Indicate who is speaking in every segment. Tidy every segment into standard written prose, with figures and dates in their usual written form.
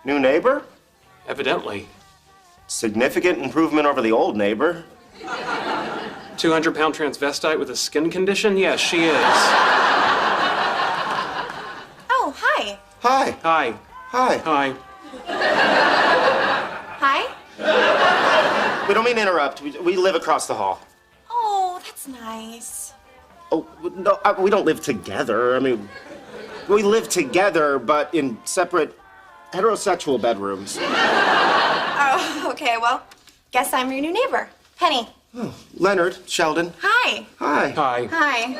Speaker 1: New neighbor?
Speaker 2: Evidently.
Speaker 1: Significant improvement over the old neighbor.
Speaker 2: 200-pound transvestite with a skin condition? Yes, she is.
Speaker 3: Oh, hi.
Speaker 1: Hi.
Speaker 2: Hi.
Speaker 1: Hi.
Speaker 2: Hi.
Speaker 3: Hi?
Speaker 1: We don't mean to interrupt. We live across the hall.
Speaker 3: Oh, that's nice.
Speaker 1: Oh, no, we don't live together. I mean, we live together, but in separate heterosexual bedrooms.
Speaker 3: Oh, okay, well, guess I'm your new neighbor, Penny.
Speaker 1: Oh, Leonard, Sheldon.
Speaker 3: Hi.
Speaker 1: Hi.
Speaker 2: Hi.
Speaker 3: Hi.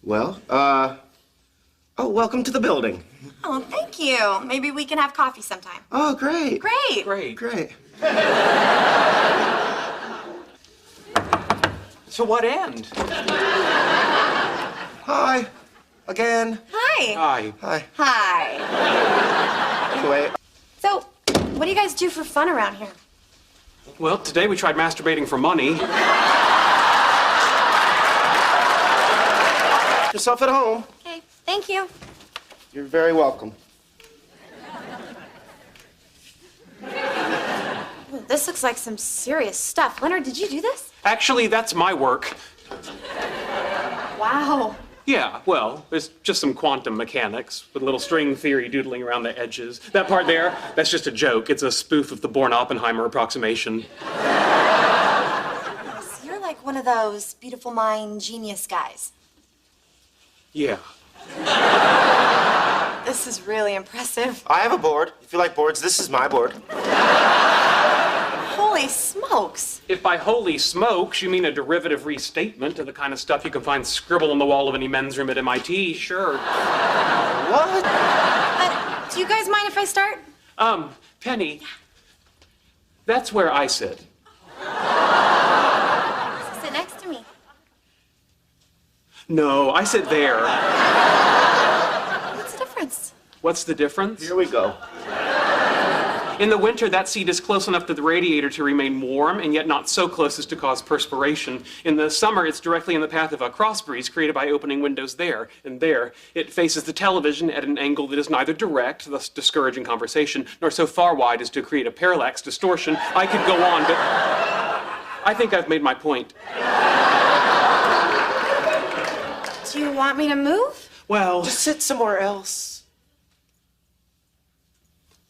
Speaker 1: Well, welcome to the building.
Speaker 3: Oh, thank you. Maybe we can have coffee sometime.
Speaker 1: Oh, great.
Speaker 3: Great.
Speaker 2: Great.
Speaker 1: Great.
Speaker 2: To what end?
Speaker 1: Hi. Again.
Speaker 3: Hi.
Speaker 2: Hi.
Speaker 1: Hi.
Speaker 3: Hi.
Speaker 1: Anyway,
Speaker 3: So, what do you guys do for fun around here?
Speaker 2: Well, today we tried masturbating for money.
Speaker 1: yourself at home.
Speaker 3: Okay, thank you.
Speaker 1: You're very welcome.
Speaker 3: Ooh, this looks like some serious stuff. Leonard, did you do this?
Speaker 2: Actually, that's my work.
Speaker 3: Wow.
Speaker 2: Yeah, well, there's just some quantum mechanics with a little string theory doodling around the edges. That part there, that's just a joke. It's a spoof of the Born-Oppenheimer approximation.
Speaker 3: So you're like one of those beautiful mind genius guys.
Speaker 2: Yeah.
Speaker 3: This is really impressive.
Speaker 1: I have a board. If you like boards, this is my board.
Speaker 3: Holy smokes.
Speaker 2: If by holy smokes you mean a derivative restatement of the kind of stuff you can find scribbled on the wall of any men's room at MIT, sure.
Speaker 1: What?
Speaker 3: Do you guys mind if I start?
Speaker 2: Penny, that's where I sit.
Speaker 3: Sit next to me.
Speaker 2: No, I sit there.
Speaker 3: What's the difference?
Speaker 2: What's the difference?
Speaker 1: Here we go.
Speaker 2: In the winter, that seat is close enough to the radiator to remain warm and yet not so close as to cause perspiration. In the summer, it's directly in the path of a cross breeze created by opening windows there and there. It faces the television at an angle that is neither direct, thus discouraging conversation, nor so far wide as to create a parallax distortion. I could go on, but I think I've made my point.
Speaker 3: Do you want me to move?
Speaker 2: Well,
Speaker 1: Just sit somewhere else.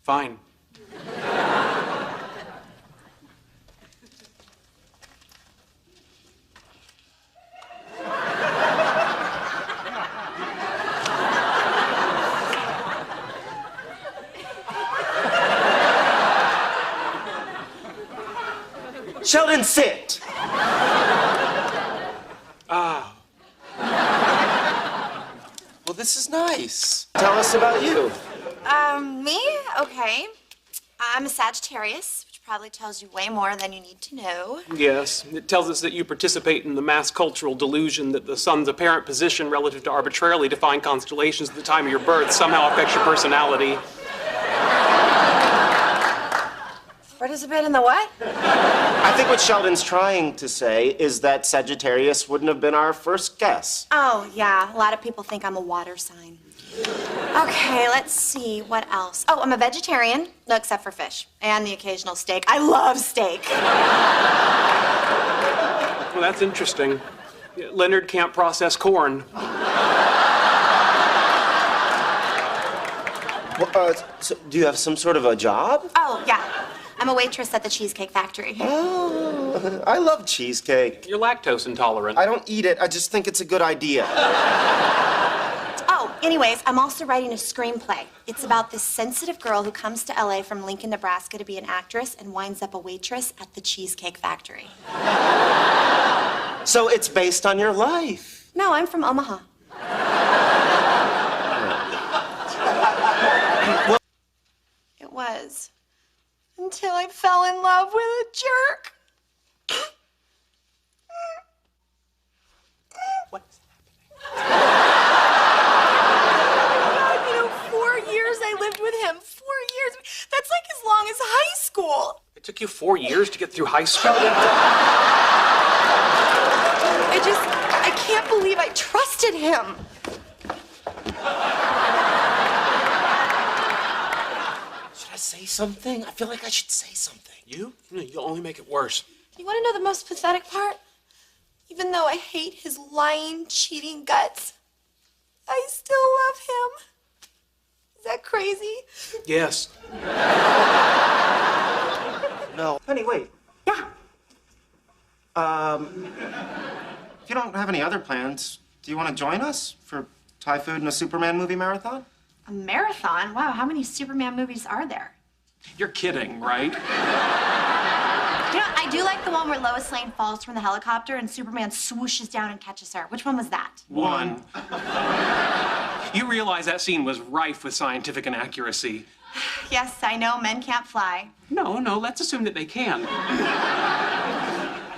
Speaker 2: fine.
Speaker 1: Sheldon, sit. Well, this is nice. Tell us about you.
Speaker 3: Me? Okay. I'm a Sagittarius, which probably tells you way more than you need to know.
Speaker 2: Yes, it tells us that you participate in the mass cultural delusion that the sun's apparent position relative to arbitrarily defined constellations at the time of your birth somehow affects your personality.
Speaker 3: Participate in the what?
Speaker 1: I think what Sheldon's trying to say is that Sagittarius wouldn't have been our first guess.
Speaker 3: Oh, yeah. A lot of people think I'm a water sign. Okay, let's see. What else? Oh, I'm a vegetarian, no, except for fish and the occasional steak. I love steak.
Speaker 2: Well, that's interesting. Leonard can't process corn.
Speaker 1: Well, so do you have some sort of a job?
Speaker 3: Oh, yeah. I'm a waitress at the Cheesecake Factory.
Speaker 1: Oh, I love cheesecake.
Speaker 2: You're lactose intolerant.
Speaker 1: I don't eat it. I just think it's a good idea.
Speaker 3: Oh, anyways, I'm also writing a screenplay. It's about this sensitive girl who comes to LA from Lincoln, Nebraska to be an actress and winds up a waitress at the Cheesecake Factory.
Speaker 1: So it's based on your life.
Speaker 3: No, I'm from Omaha. It was. Until I fell in love with a jerk.
Speaker 2: What's
Speaker 3: God, 4 years I lived with him. 4 years. That's like as long as high school.
Speaker 2: It took you 4 years to get through high school?
Speaker 3: I can't believe I trusted him.
Speaker 1: say something? I feel like I should say something.
Speaker 2: You? You'll only make it worse.
Speaker 3: You want to know the most pathetic part? Even though I hate his lying, cheating guts, I still love him. Is that crazy?
Speaker 2: Yes.
Speaker 1: No. Honey, wait.
Speaker 3: Yeah.
Speaker 1: If you don't have any other plans, do you want to join us for Thai food and a Superman movie marathon?
Speaker 3: A marathon? Wow, how many Superman movies are there?
Speaker 2: You're kidding, right?
Speaker 3: You know, I do like the one where Lois Lane falls from the helicopter and Superman swooshes down and catches her. Which one was that?
Speaker 2: One. You realize that scene was rife with scientific inaccuracy.
Speaker 3: Yes, I know men can't fly.
Speaker 2: No, let's assume that they can.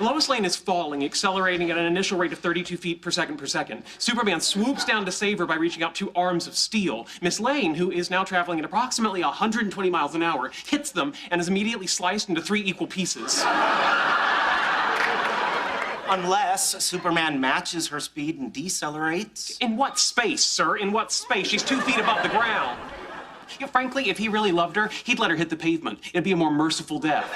Speaker 2: Lois Lane is falling, accelerating at an initial rate of 32 feet per second. Superman swoops down to save her by reaching out two arms of steel. Miss Lane, who is now traveling at approximately 120 miles an hour, hits them and is immediately sliced into 3 equal pieces.
Speaker 1: Unless Superman matches her speed and decelerates.
Speaker 2: In what space, sir? In what space? She's 2 feet above the ground. Yeah, frankly, if he really loved her, he'd let her hit the pavement. It'd be a more merciful death.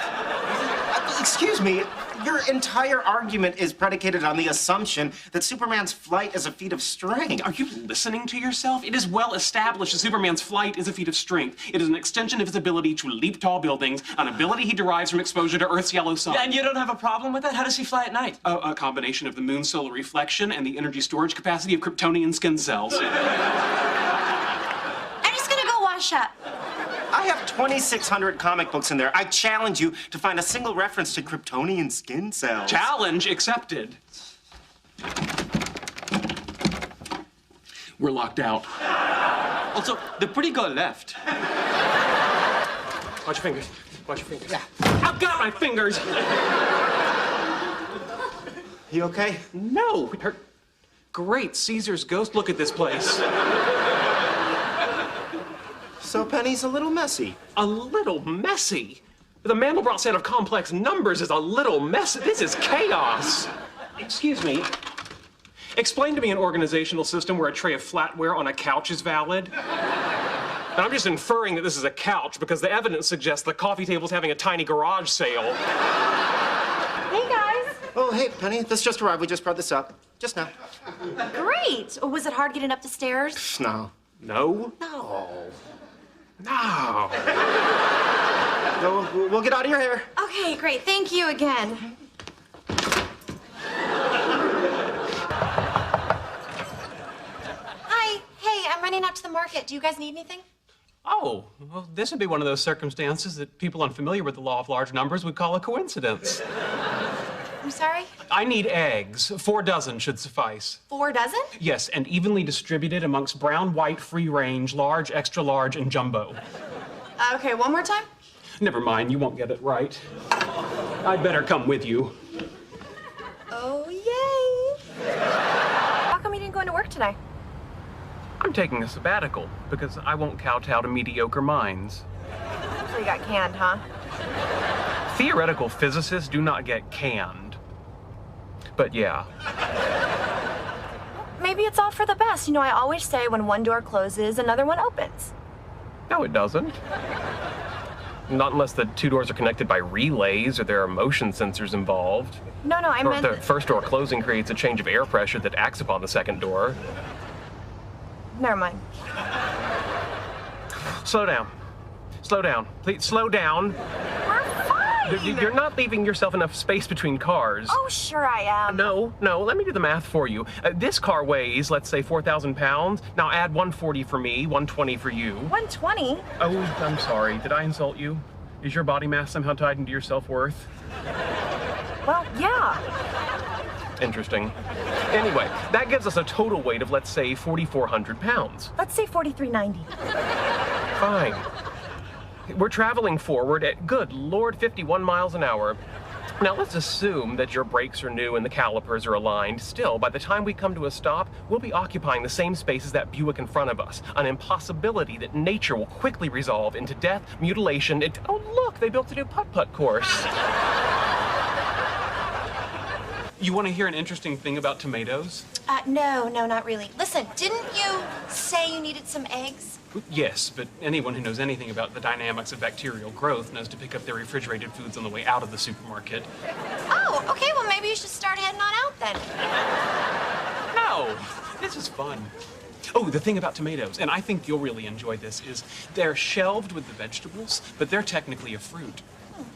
Speaker 1: Excuse me, your entire argument is predicated on the assumption that Superman's flight is a feat of strength.
Speaker 2: Are you listening to yourself? It is well established that Superman's flight is a feat of strength. It is an extension of his ability to leap tall buildings, an ability he derives from exposure to Earth's yellow sun.
Speaker 4: And you don't have a problem with that? How does he fly at night?
Speaker 2: A combination of the moon's solar reflection and the energy storage capacity of Kryptonian skin cells.
Speaker 3: I'm just gonna go wash up.
Speaker 1: I have 2,600 comic books in there. I challenge you to find a single reference to Kryptonian skin cells.
Speaker 2: Challenge accepted. We're locked out.
Speaker 4: Also, the pretty girl left.
Speaker 2: Watch your fingers. Watch your fingers.
Speaker 1: Yeah.
Speaker 2: I've got my fingers!
Speaker 1: You okay?
Speaker 2: No, it hurt. Great, Caesar's ghost. Look at this place.
Speaker 1: So Penny's a little messy.
Speaker 2: A little messy. The Mandelbrot set of complex numbers is a little messy. This is chaos. Excuse me. Explain to me an organizational system where a tray of flatware on a couch is valid. And I'm just inferring that this is a couch because the evidence suggests the coffee table's having a tiny garage sale.
Speaker 3: Hey, guys.
Speaker 1: Oh, hey, Penny, this just arrived. We just brought this up. Just now.
Speaker 3: Great. Was it hard getting up the stairs?
Speaker 1: No.
Speaker 2: No?
Speaker 1: No.
Speaker 2: No.
Speaker 1: No, we'll get out of your hair.
Speaker 3: Okay, great. Thank you again. Hi. Hey, I'm running out to the market. Do you guys need anything?
Speaker 2: Oh, well, this would be one of those circumstances that people unfamiliar with the law of large numbers would call a coincidence.
Speaker 3: I'm sorry?
Speaker 2: I need eggs. 4 dozen should suffice.
Speaker 3: 4 dozen?
Speaker 2: Yes, and evenly distributed amongst brown, white, free range, large, extra large, and jumbo.
Speaker 3: Okay, one more time.
Speaker 2: Never mind, you won't get it right. I'd better come with you.
Speaker 3: Oh, yay. How come you didn't go into work today?
Speaker 2: I'm taking a sabbatical because I won't kowtow to mediocre minds.
Speaker 3: So you got canned, huh?
Speaker 2: Theoretical physicists do not get canned. But yeah.
Speaker 3: Maybe it's all for the best. You know, I always say when one door closes, another one opens.
Speaker 2: No, it doesn't. Not unless the 2 doors are connected by relays or there are motion sensors involved.
Speaker 3: No, I
Speaker 2: Or
Speaker 3: meant...
Speaker 2: if the first door closing creates a change of air pressure that acts upon the second door.
Speaker 3: Never mind.
Speaker 2: Slow down. Slow down. Please, slow down.
Speaker 3: We're fine.
Speaker 2: You're not leaving yourself enough space between cars.
Speaker 3: Oh, sure I am.
Speaker 2: No, let me do the math for you. This car weighs, let's say, 4,000 pounds. Now add 140 for me, 120 for you.
Speaker 3: 120?
Speaker 2: Oh, I'm sorry. Did I insult you? Is your body mass somehow tied into your self-worth?
Speaker 3: Well, yeah.
Speaker 2: Interesting. Anyway, that gives us a total weight of, let's say, 4,400 pounds.
Speaker 3: Let's say 4,390.
Speaker 2: Fine. We're traveling forward at, good Lord, 51 miles an hour. Now, let's assume that your brakes are new and the calipers are aligned. Still, by the time we come to a stop, we'll be occupying the same space as that Buick in front of us. An impossibility that nature will quickly resolve into death, mutilation, oh, look, they built a new putt-putt course. You want to hear an interesting thing about tomatoes?
Speaker 3: No, not really. Listen, didn't you say you needed some eggs?
Speaker 2: Yes, but anyone who knows anything about the dynamics of bacterial growth knows to pick up their refrigerated foods on the way out of the supermarket.
Speaker 3: Oh, okay, well, maybe you should start heading on out then.
Speaker 2: No, this is fun. Oh, the thing about tomatoes, and I think you'll really enjoy this, is they're shelved with the vegetables, but they're technically a fruit.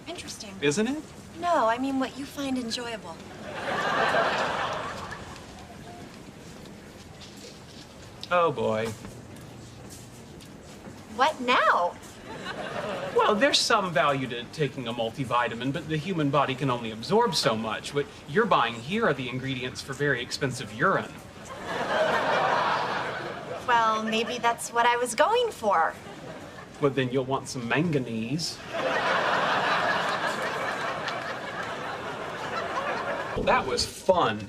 Speaker 3: Interesting.
Speaker 2: Isn't it?
Speaker 3: No, I mean what you find enjoyable.
Speaker 2: Oh, boy.
Speaker 3: What now?
Speaker 2: Well, there's some value to taking a multivitamin, but the human body can only absorb so much. What you're buying here are the ingredients for very expensive urine.
Speaker 3: Well, maybe that's what I was going for.
Speaker 2: Well, then you'll want some manganese. Well, that was fun.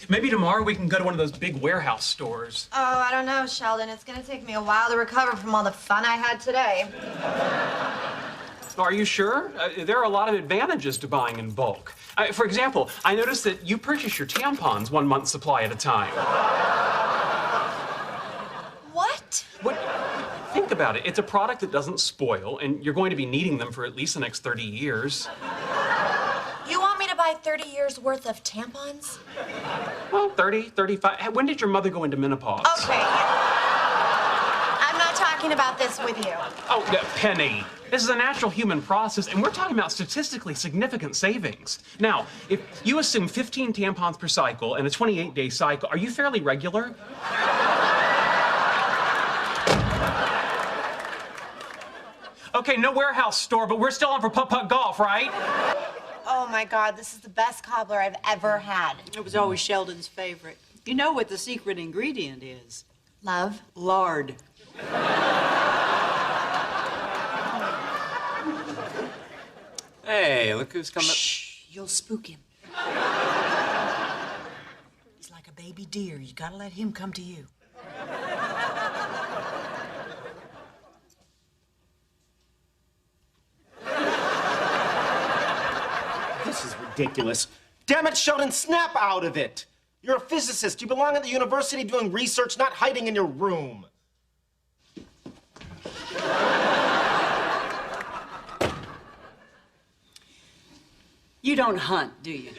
Speaker 2: Maybe tomorrow we can go to one of those big warehouse stores.
Speaker 3: Oh, I don't know, Sheldon. It's gonna take me a while to recover from all the fun I had today.
Speaker 2: Are you sure? There are a lot of advantages to buying in bulk. For example, I noticed that you purchase your tampons 1 month's supply at a time.
Speaker 3: What?
Speaker 2: What? Think about it. It's a product that doesn't spoil, and you're going to be needing them for at least the next 30 years.
Speaker 3: You want me to buy 30 years worth of tampons?
Speaker 2: Well, 30, 35. When did your mother go into menopause?
Speaker 3: Okay. I'm not talking about this with you.
Speaker 2: Oh, Penny. This is a natural human process, and we're talking about statistically significant savings. Now, if you assume 15 tampons per cycle and a 28-day cycle, are you fairly regular? Okay, no warehouse store, but we're still on for putt-putt golf, right?
Speaker 3: Oh my God, this is the best cobbler I've ever had.
Speaker 5: It was always Sheldon's favorite. You know what the secret ingredient is?
Speaker 3: Love?
Speaker 5: Lard.
Speaker 4: Hey, look who's coming.
Speaker 5: Shh, you'll spook him. He's like a baby deer. You gotta let him come to you.
Speaker 1: This is ridiculous. Damn it, Sheldon, snap out of it. You're a physicist. You belong at the university doing research, not hiding in your room.
Speaker 5: You don't hunt, do you?